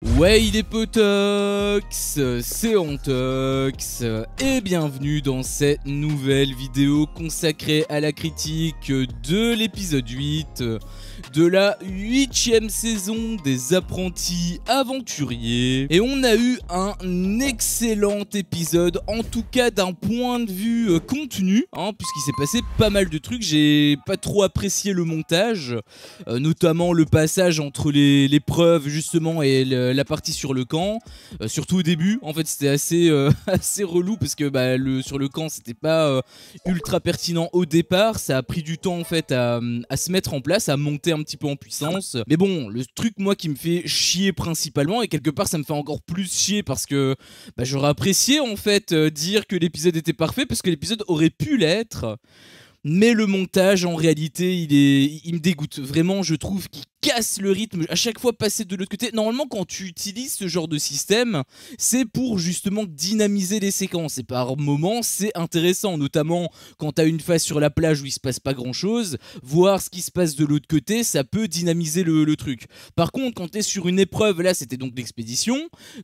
Ouais, il est potox, c'est Antox, et bienvenue dans cette nouvelle vidéo consacrée à la critique de l'épisode 8 de la 8ème saison des Apprentis Aventuriers. Et on a eu un excellent épisode, en tout cas d'un point de vue contenu, puisqu'il s'est passé pas mal de trucs. J'ai pas trop apprécié le montage, notamment le passage entre l'épreuve justement et la partie sur le camp, surtout au début. En fait c'était assez, assez relou parce que sur le camp c'était pas ultra pertinent au départ. Ça a pris du temps en fait à se mettre en place, à monter un petit peu en puissance. Mais bon, le truc moi qui me fait chier principalement, et quelque part ça me fait encore plus chier parce que j'aurais apprécié en fait dire que l'épisode était parfait, parce que l'épisode aurait pu l'être. Mais le montage, en réalité, il me dégoûte. Vraiment, je trouve qu'il casse le rythme. À chaque fois, passer de l'autre côté. Normalement, quand tu utilises ce genre de système, c'est pour justement dynamiser les séquences. Et par moments, c'est intéressant. Notamment quand tu as une phase sur la plage où il se passe pas grand chose. Voir ce qui se passe de l'autre côté, ça peut dynamiser le truc. Par contre, quand tu es sur une épreuve, là, c'était donc l'expédition.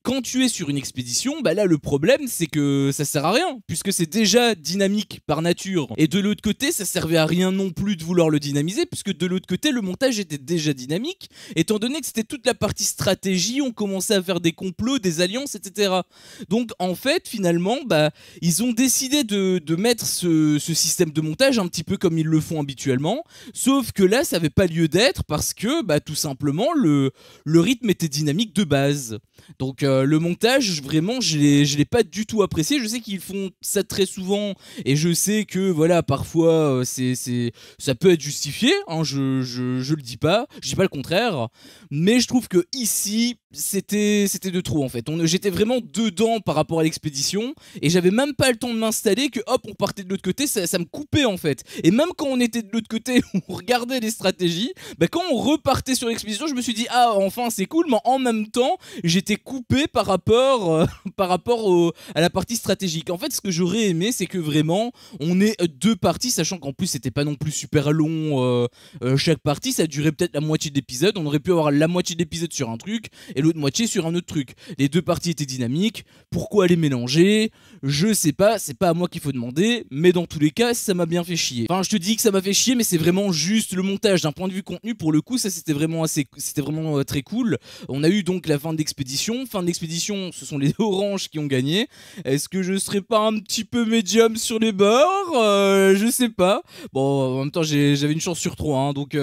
Quand tu es sur une expédition, là, le problème, c'est que ça sert à rien. Puisque c'est déjà dynamique par nature. Et de l'autre côté, ça servait à rien non plus de vouloir le dynamiser, puisque de l'autre côté le montage était déjà dynamique, étant donné que c'était toute la partie stratégie, on commençait à faire des complots, des alliances, etc. Donc en fait finalement ils ont décidé de mettre ce système de montage un petit peu comme ils le font habituellement, sauf que là ça n'avait pas lieu d'être parce que tout simplement le rythme était dynamique de base. Donc le montage, vraiment je l'ai pas du tout apprécié. Je sais qu'ils font ça très souvent et je sais que voilà, parfois ça peut être justifié, je le dis pas, je dis pas le contraire, mais je trouve que ici c'était de trop en fait. J'étais vraiment dedans par rapport à l'expédition et j'avais même pas le temps de m'installer que hop on partait de l'autre côté, ça me coupait en fait. Et même quand on était de l'autre côté, on regardait les stratégies, quand on repartait sur l'expédition, je me suis dit ah enfin c'est cool, mais en même temps j'étais coupé par rapport à la partie stratégique. En fait ce que j'aurais aimé, c'est que vraiment on ait deux parties, sachant qu'en plus c'était pas non plus super long, chaque partie ça durait peut-être la moitié de l'épisode. On aurait pu avoir la moitié de l'épisode sur un truc et l'autre moitié sur un autre truc. Les deux parties étaient dynamiques, pourquoi les mélanger? Je sais pas, c'est pas à moi qu'il faut demander, mais dans tous les cas ça m'a bien fait chier. Enfin je te dis que ça m'a fait chier, mais c'est vraiment juste le montage. D'un point de vue contenu, pour le coup ça c'était vraiment très cool. On a eu donc la fin de l'expédition. Fin de l'expédition, ce sont les oranges qui ont gagné. Est-ce que je serais pas un petit peu médium sur les bords? Je sais pas. Bon, en même temps j'avais une chance sur trois, donc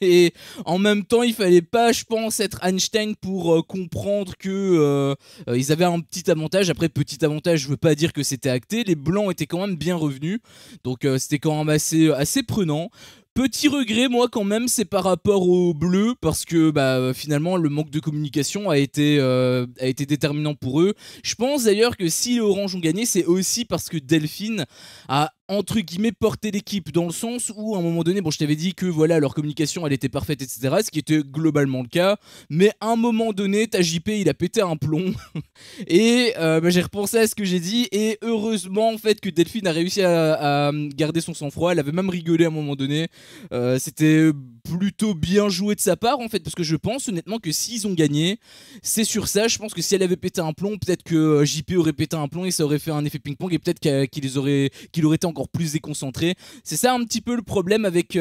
et en même temps il fallait pas, je pense, être Einstein pour comprendre que ils avaient un petit avantage. Après, petit avantage, je veux pas dire que c'était acté. Les blancs étaient quand même bien revenus, donc c'était quand même assez prenant. Petit regret, moi, quand même, c'est par rapport au bleu, parce que finalement, le manque de communication a été déterminant pour eux. Je pense d'ailleurs que si les Oranges ont gagné, c'est aussi parce que Delphine a entre guillemets porter l'équipe, dans le sens où à un moment donné, bon je t'avais dit que voilà leur communication elle était parfaite, etc., ce qui était globalement le cas, mais à un moment donné ta JP il a pété un plomb et j'ai repensé à ce que j'ai dit, et heureusement en fait que Delphine a réussi à garder son sang-froid. Elle avait même rigolé à un moment donné, c'était plutôt bien joué de sa part en fait, parce que je pense honnêtement que s'ils ont gagné, c'est sur ça. Je pense que si elle avait pété un plomb, peut-être que JP aurait pété un plomb et ça aurait fait un effet ping-pong, et peut-être qu'il aurait été encore plus déconcentré. C'est ça un petit peu le problème avec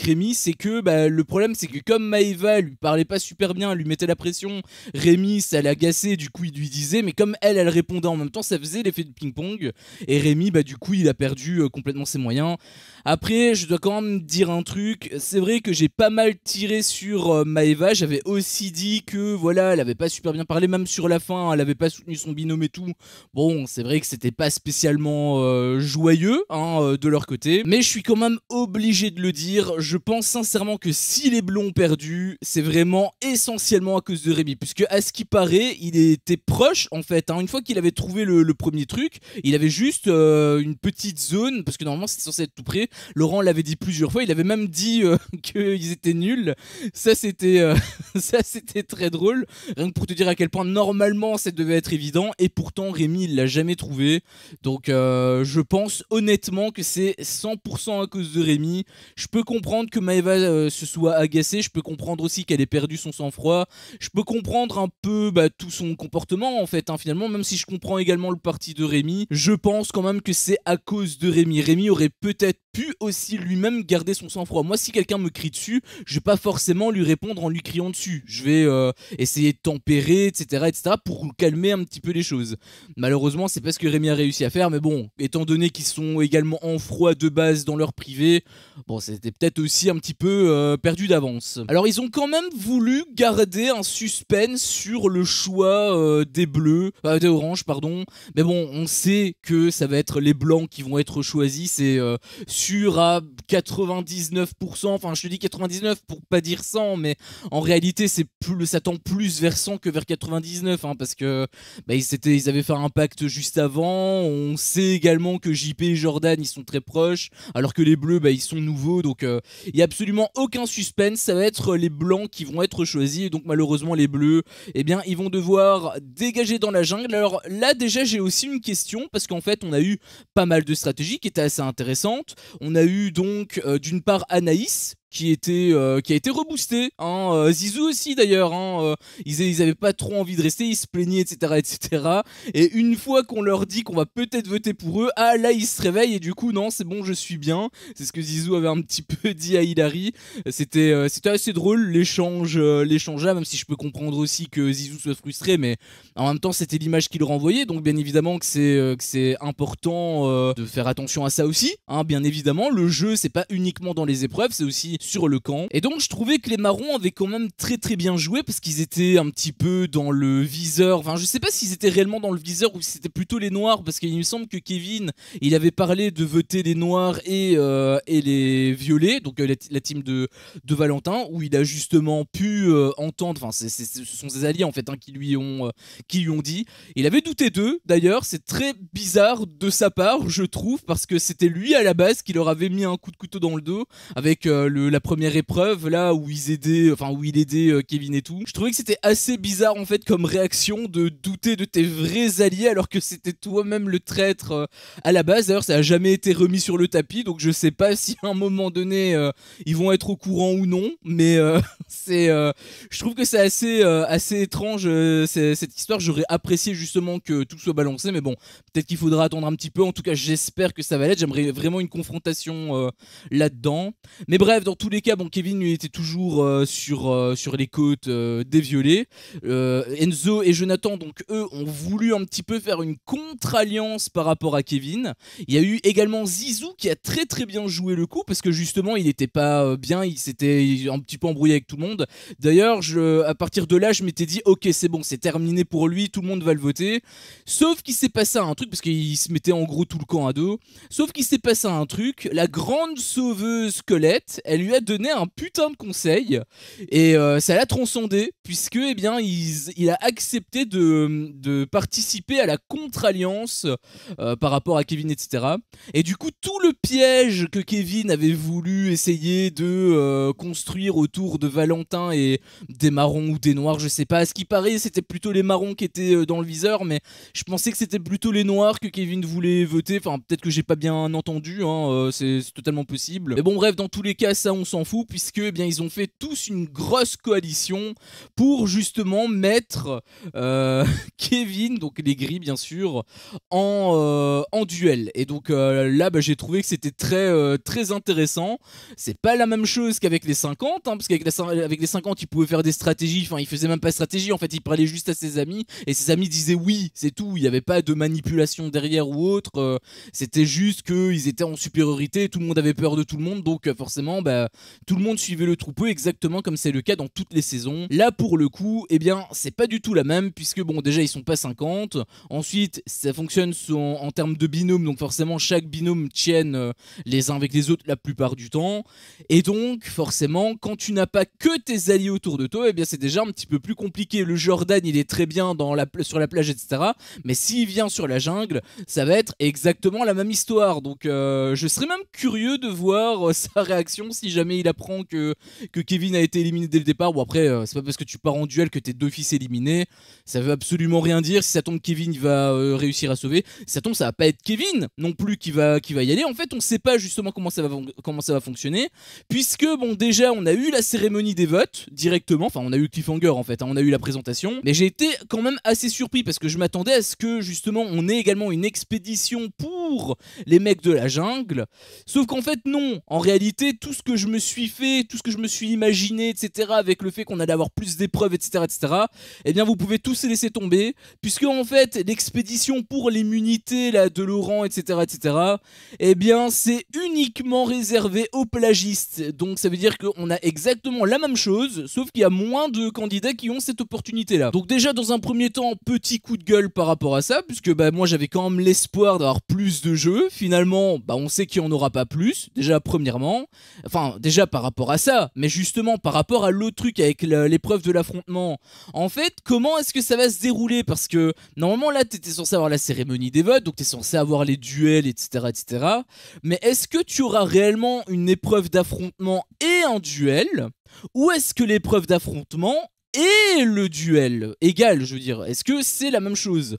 Rémi, c'est que le problème c'est que comme Maëva lui parlait pas super bien, elle lui mettait la pression, Rémi ça l'agaçait, du coup il lui disait, mais comme elle répondait en même temps, ça faisait l'effet de ping-pong, et Rémi du coup il a perdu complètement ses moyens. Après je dois quand même dire un truc, c'est vrai que j'ai pas mal tiré sur Maëva. J'avais aussi dit que voilà, elle avait pas super bien parlé, même sur la fin elle avait pas soutenu son binôme et tout. Bon, c'est vrai que c'était pas spécialement joyeux de leur côté, mais je suis quand même obligé de le dire. Je pense sincèrement que si les Bleus ont perdu, c'est vraiment essentiellement à cause de Rémi, puisque à ce qui paraît il était proche en fait, une fois qu'il avait trouvé le premier truc, il avait juste une petite zone, parce que normalement c'était censé être tout près. Laurent l'avait dit plusieurs fois, il avait même dit qu'il qu'ils étaient nuls. Ça c'était ça c'était très drôle. Rien que pour te dire à quel point normalement ça devait être évident, et pourtant Rémi il l'a jamais trouvé. Donc je pense honnêtement que c'est 100% à cause de Rémi. Je peux comprendre que Maëva se soit agacée, je peux comprendre aussi qu'elle ait perdu son sang-froid, je peux comprendre un peu tout son comportement en fait, hein, finalement, même si je comprends également le parti de Rémi, je pense quand même que c'est à cause de Rémi. Rémi aurait peut-être pu aussi lui-même garder son sang-froid. Moi, si quelqu'un me crie dessus, je vais pas forcément lui répondre en lui criant dessus. Je vais essayer de tempérer, etc., pour calmer un petit peu les choses. Malheureusement, c'est pas ce que Rémi a réussi à faire, mais bon, étant donné qu'ils sont également en froid de base dans leur privé, bon, c'était peut-être aussi un petit peu perdu d'avance. Alors, ils ont quand même voulu garder un suspense sur le choix des bleus, des oranges, pardon. Mais bon, on sait que ça va être les blancs qui vont être choisis, c'est sûr à 99%, enfin je te dis 99 pour pas dire 100, mais en réalité ça tend plus vers 100 que vers 99, hein, parce que ils avaient fait un pacte juste avant. On sait également que JP et Jordan ils sont très proches, alors que les bleus ils sont nouveaux, donc il y a absolument aucun suspense. Ça va être les blancs qui vont être choisis, et donc malheureusement les bleus, eh bien ils vont devoir dégager dans la jungle. Alors là déjà j'ai aussi une question, parce qu'en fait on a eu pas mal de stratégies qui étaient assez intéressantes. On a eu donc d'une part Anaïs qui a été reboosté, hein. Zizou aussi d'ailleurs, hein. Ils avaient pas trop envie de rester, ils se plaignaient, etc. Et une fois qu'on leur dit qu'on va peut-être voter pour eux, ah là ils se réveillent et du coup non c'est bon je suis bien. C'est ce que Zizou avait un petit peu dit à Hilary. C'était assez drôle l'échange là, même si je peux comprendre aussi que Zizou soit frustré, mais en même temps c'était l'image qu'il renvoyait, donc bien évidemment que c'est important de faire attention à ça aussi, hein. Bien évidemment le jeu c'est pas uniquement dans les épreuves, c'est aussi sur le camp. Et donc je trouvais que les marrons avaient quand même très très bien joué, parce qu'ils étaient un petit peu dans le viseur, enfin je sais pas s'ils étaient réellement dans le viseur ou si c'était plutôt les noirs, parce qu'il me semble que Kevin il avait parlé de voter les noirs et les violets, donc la team de Valentin, où il a justement pu entendre, enfin ce sont ses alliés en fait, hein, qui lui ont dit. Il avait douté d'eux d'ailleurs, c'est très bizarre de sa part je trouve, parce que c'était lui à la base qui leur avait mis un coup de couteau dans le dos avec la première épreuve là où il aidait Kevin et tout. Je trouvais que c'était assez bizarre en fait comme réaction, de douter de tes vrais alliés alors que c'était toi-même le traître à la base. D'ailleurs ça a jamais été remis sur le tapis, donc je sais pas si à un moment donné ils vont être au courant ou non, mais je trouve que c'est assez étrange cette histoire. J'aurais apprécié justement que tout soit balancé, mais bon, peut-être qu'il faudra attendre un petit peu. En tout cas j'espère que ça va l'être, j'aimerais vraiment une confrontation là-dedans. Mais bref, dans tous les cas, bon, Kevin lui était toujours sur les côtes des violets. Enzo et Jonathan, donc eux, ont voulu un petit peu faire une contre-alliance par rapport à Kevin. Il y a eu également Zizou qui a très très bien joué le coup, parce que justement il n'était pas bien, il s'était un petit peu embrouillé avec tout le monde. D'ailleurs, à partir de là, je m'étais dit ok c'est bon, c'est terminé pour lui, tout le monde va le voter. Sauf qu'il s'est passé un truc, parce qu'il se mettait en gros tout le camp à dos. Sauf qu'il s'est passé un truc, la grande sauveuse Colette, elle lui a donné un putain de conseil, et ça l'a transcendé, puisque eh bien il a accepté de participer à la contre-alliance par rapport à Kevin, etc. Et du coup tout le piège que Kevin avait voulu essayer de construire autour de Valentin et des marrons ou des noirs, je sais pas, à ce qui paraît c'était plutôt les marrons qui étaient dans le viseur, mais je pensais que c'était plutôt les noirs que Kevin voulait voter. Enfin peut-être que j'ai pas bien entendu, hein, c'est totalement possible, mais bon bref, dans tous les cas ça on s'en fout, puisque eh bien ils ont fait tous une grosse coalition pour justement mettre Kevin, donc les gris bien sûr, en duel. Et donc là j'ai trouvé que c'était très intéressant. C'est pas la même chose qu'avec les 50, hein, parce qu'avec les 50 il pouvait faire des stratégies, enfin il faisait même pas de stratégie en fait, il parlait juste à ses amis et ses amis disaient oui, c'est tout, il y avait pas de manipulation derrière ou autre, c'était juste qu'ils étaient en supériorité et tout le monde avait peur de tout le monde, donc forcément tout le monde suivait le troupeau, exactement comme c'est le cas dans toutes les saisons. Là pour le coup, eh bien c'est pas du tout la même, puisque bon déjà ils sont pas 50, ensuite ça fonctionne en termes de binôme, donc forcément chaque binôme tienne les uns avec les autres la plupart du temps, et donc forcément quand tu n'as pas que tes alliés autour de toi, eh bien c'est déjà un petit peu plus compliqué. Le Jordan il est très bien sur la plage, etc., mais s'il vient sur la jungle, ça va être exactement la même histoire. Donc je serais même curieux de voir sa réaction si jamais il apprend que Kevin a été éliminé dès le départ. Bon après, c'est pas parce que tu pars en duel que t'es d'office éliminé. Ça veut absolument rien dire. Si ça tombe, Kevin il va réussir à sauver. Si ça tombe, ça va pas être Kevin non plus qui va y aller. En fait, on sait pas justement comment ça va fonctionner. Puisque bon, déjà on a eu la cérémonie des votes directement. Enfin, on a eu cliffhanger en fait. Hein, on a eu la présentation. Mais j'ai été quand même assez surpris parce que je m'attendais à ce que justement on ait également une expédition pour les mecs de la jungle. Sauf qu'en fait non, en réalité tout ce que je me suis fait, tout ce que je me suis imaginé, etc. avec le fait qu'on allait avoir plus d'épreuves, etc., eh bien vous pouvez tous les laisser tomber, puisque en fait l'expédition pour l'immunité là, de Laurent, etc., eh bien c'est uniquement réservé aux plagistes. Donc ça veut dire qu'on a exactement la même chose, sauf qu'il y a moins de candidats qui ont cette opportunité là. Donc déjà dans un premier temps, petit coup de gueule par rapport à ça, puisque bah, moi j'avais quand même l'espoir d'avoir plus de jeux. Finalement, bah, on sait qu'il n'y en aura pas plus, déjà premièrement. Enfin, déjà par rapport à ça, mais justement par rapport à l'autre truc avec l'épreuve de l'affrontement. En fait, comment est-ce que ça va se dérouler? Parce que normalement là, t'étais censé avoir la cérémonie des votes, donc t'es censé avoir les duels, etc. Mais est-ce que tu auras réellement une épreuve d'affrontement et un duel? Ou est-ce que l'épreuve d'affrontement et le duel égal, je veux dire, est-ce que c'est la même chose?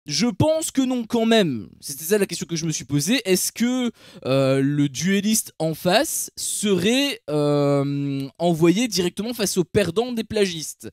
Je pense que non quand même. C'était ça la question que je me suis posée. Est-ce que le duelliste en face serait envoyé directement face au perdant des plagistes?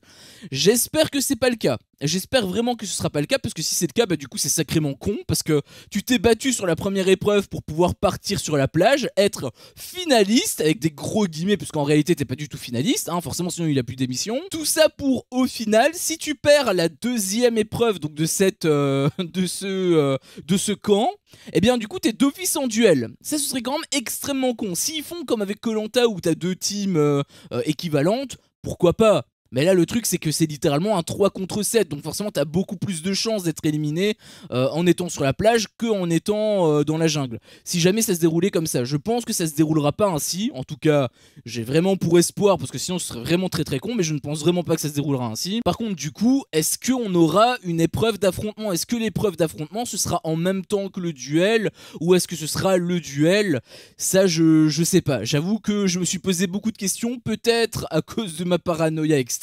J'espère que c'est pas le cas. J'espère vraiment que ce sera pas le cas, parce que si c'est le cas, bah du coup c'est sacrément con, parce que tu t'es battu sur la première épreuve pour pouvoir partir sur la plage, être finaliste, avec des gros guillemets, parce qu'en réalité t'es pas du tout finaliste, hein, forcément sinon il a plus d'émission. Tout ça pour, au final, si tu perds la deuxième épreuve, donc de cette, de ce camp, et bien du coup t'es d'office en duel. Ça ce serait quand même extrêmement con. S'ils font comme avec Koh Lanta où t'as deux teams équivalentes, pourquoi pas? Mais là le truc c'est que c'est littéralement un 3 contre 7, donc forcément t'as beaucoup plus de chances d'être éliminé en étant sur la plage qu'en étant dans la jungle. Si jamais ça se déroulait comme ça, je pense que ça se déroulera pas ainsi, en tout cas j'ai vraiment pour espoir, parce que sinon ce serait vraiment très très con, mais je ne pense vraiment pas que ça se déroulera ainsi. Par contre du coup, est-ce qu'on aura une épreuve d'affrontement? Est-ce que l'épreuve d'affrontement ce sera en même temps que le duel, ou est-ce que ce sera le duel? Ça je sais pas, j'avoue que je me suis posé beaucoup de questions, peut-être à cause de ma paranoïa extrême,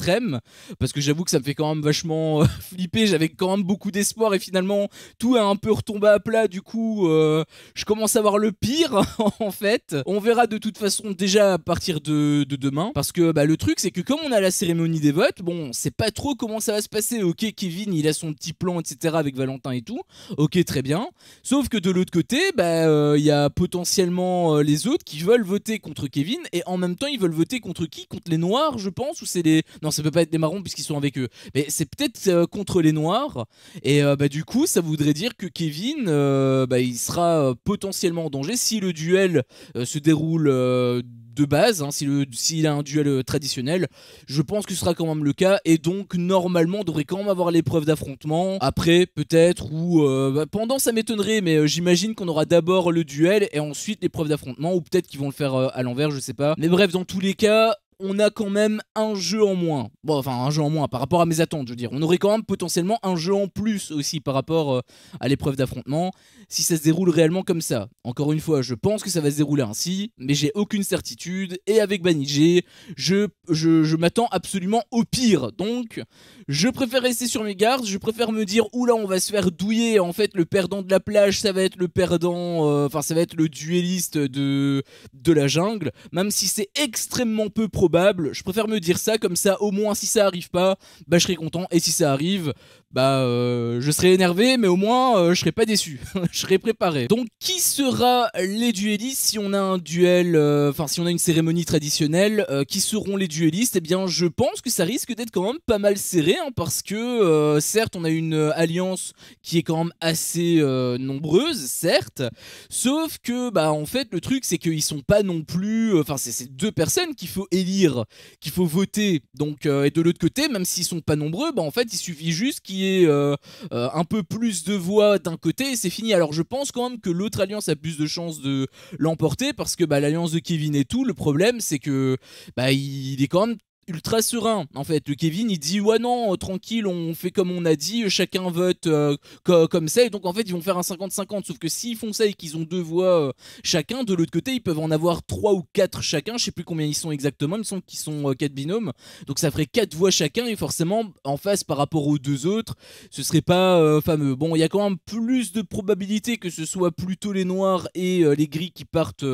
parce que j'avoue que ça me fait quand même vachement flipper. J'avais quand même beaucoup d'espoir et finalement tout a un peu retombé à plat. Du coup je commence à voir le pire en fait. On verra de toute façon déjà à partir de demain, parce que bah, le truc c'est que comme on a la cérémonie des votes, bon on sait pas trop comment ça va se passer. Ok, Kevin il a son petit plan, etc., avec Valentin et tout, ok très bien, sauf que de l'autre côté bah y a potentiellement les autres qui veulent voter contre Kevin, et en même temps ils veulent voter contre qui? Contre les noirs je pense, ou c'est les... Non, ça peut pas être des marrons puisqu'ils sont avec eux, mais c'est peut-être contre les noirs, et bah du coup ça voudrait dire que Kevin bah, il sera potentiellement en danger si le duel se déroule de base, hein, s'il a un duel traditionnel. Je pense que ce sera quand même le cas, et donc normalement on devrait quand même avoir l'épreuve d'affrontement après peut-être, ou bah, pendant ça m'étonnerait, mais j'imagine qu'on aura d'abord le duel et ensuite l'épreuve d'affrontement, ou peut-être qu'ils vont le faire à l'envers, je sais pas. Mais bref, dans tous les cas on a quand même un jeu en moins. Bon, enfin, un jeu en moins par rapport à mes attentes, je veux dire. On aurait quand même potentiellement un jeu en plus aussi par rapport à l'épreuve d'affrontement, si ça se déroule réellement comme ça. Encore une fois, je pense que ça va se dérouler ainsi, mais j'ai aucune certitude, et avec Banijé, je m'attends absolument au pire. Donc, je préfère rester sur mes gardes, je préfère me dire, oula, on va se faire douiller, en fait, le perdant de la plage, ça va être le perdant, enfin, ça va être le duelliste de la jungle, même si c'est extrêmement peu probable. Je préfère me dire ça, comme ça au moins si ça arrive pas, bah je serai content, et si ça arrive, bah je serai énervé, mais au moins je serai pas déçu. Je serai préparé. Donc qui sera les duellistes si on a un duel, enfin si on a une cérémonie traditionnelle, qui seront les duellistes? Eh bien je pense que ça risque d'être quand même pas mal serré, hein, parce que certes on a une alliance qui est quand même assez nombreuse, certes, sauf que bah en fait le truc c'est qu'ils sont pas non plus, enfin c'est deux personnes qu'il faut élire, qu'il faut voter, donc et de l'autre côté, même s'ils sont pas nombreux, bah en fait il suffit juste qu'il y ait un peu plus de voix d'un côté et c'est fini. Alors je pense quand même que l'autre alliance a plus de chances de l'emporter, parce que bah l'alliance de Kevin et tout, le problème c'est que bah il est quand même ultra serein. En fait, le Kevin il dit ouais non, tranquille, on fait comme on a dit, chacun vote comme ça. Et donc en fait ils vont faire un 50-50. Sauf que s'ils font ça et qu'ils ont 2 voix chacun, de l'autre côté ils peuvent en avoir 3 ou 4 chacun. Je sais plus combien ils sont exactement, il me semble qu'ils sont 4 binômes. Donc ça ferait 4 voix chacun et forcément en face par rapport aux 2 autres, ce serait pas fameux. Bon, il y a quand même plus de probabilité que ce soit plutôt les noirs et les gris qui partent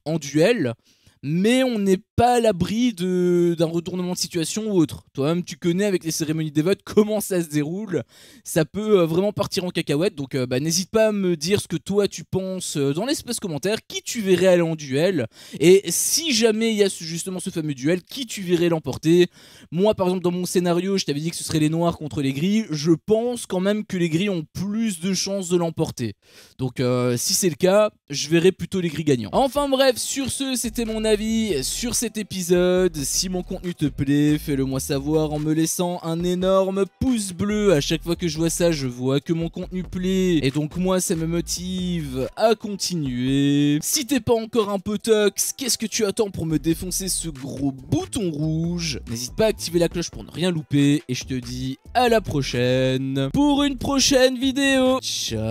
en duel. Mais on n'est pas à l'abri d'un retournement de situation ou autre. Toi-même, tu connais avec les cérémonies des votes comment ça se déroule. Ça peut vraiment partir en cacahuète. Donc n'hésite pas à me dire ce que toi tu penses dans l'espace commentaire. Qui tu verrais aller en duel. Et si jamais il y a justement ce fameux duel, qui tu verrais l'emporter. Moi par exemple dans mon scénario, je t'avais dit que ce serait les noirs contre les gris. Je pense quand même que les gris ont plus de chances de l'emporter. Donc si c'est le cas, je verrais plutôt les gris gagnants. Enfin bref, sur ce, c'était mon avis sur cet épisode. Si mon contenu te plaît, fais-le moi savoir en me laissant un énorme pouce bleu. À chaque fois que je vois ça, je vois que mon contenu plaît. Et donc moi, ça me motive à continuer. Si t'es pas encore un peu tox, qu'est-ce que tu attends pour me défoncer ce gros bouton rouge? N'hésite pas à activer la cloche pour ne rien louper. Et je te dis à la prochaine pour une prochaine vidéo. Ciao.